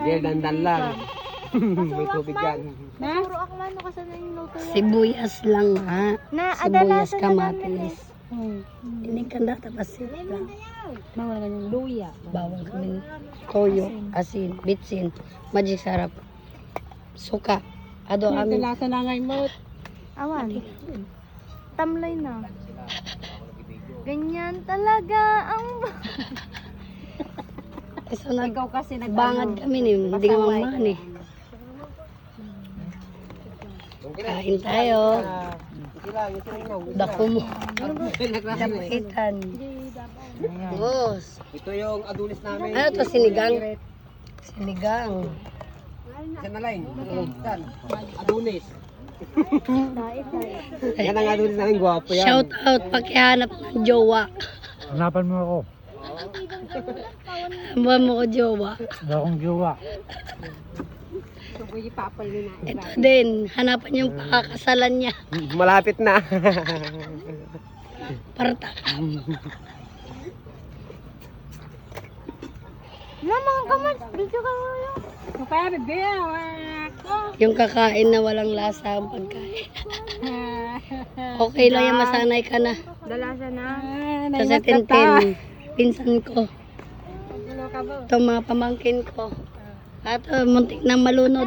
Hindi, dandan lang. May tubig yan. Puro akman no kasi na yung luto yan. Sibuyas lang ha. Na Sibuyas adalasan na namin kamatis. Ini kanda tapos lang. Bawal ganyan luya. Bawal kami toyo, asin, bitsin, magic sarap. Suka. Ado amin. Adalasan na ngay mo. Awan. Tamlay na. Ganyan talaga ang... Isa na Ikaw kasi bangad kami ni, hindi nga mamahan eh. Kain tayo. Dako mo. Dapitan. Boss. Ito yung adulis namin. Ano to, sinigang? Sinigang. Isa na lang. Adulis. Dait. Yan ang adulis namin. Gwapo yan. Shout out pakihanap ng jowa. Hanapan mo ako. Hambuhan mo ko jowa. Wala akong jowa. Ito din, hanapan yung pakakasalan niya. Malapit na. Parta. Mga kamad, video ka mo yun. Yung kakain na walang lasa ang pagkain. Okay lang yan, masanay ka na. Dalasan na. Kasi Tintin, pinsan ko. Ito mga pamangkin ko. At muntik na malunod.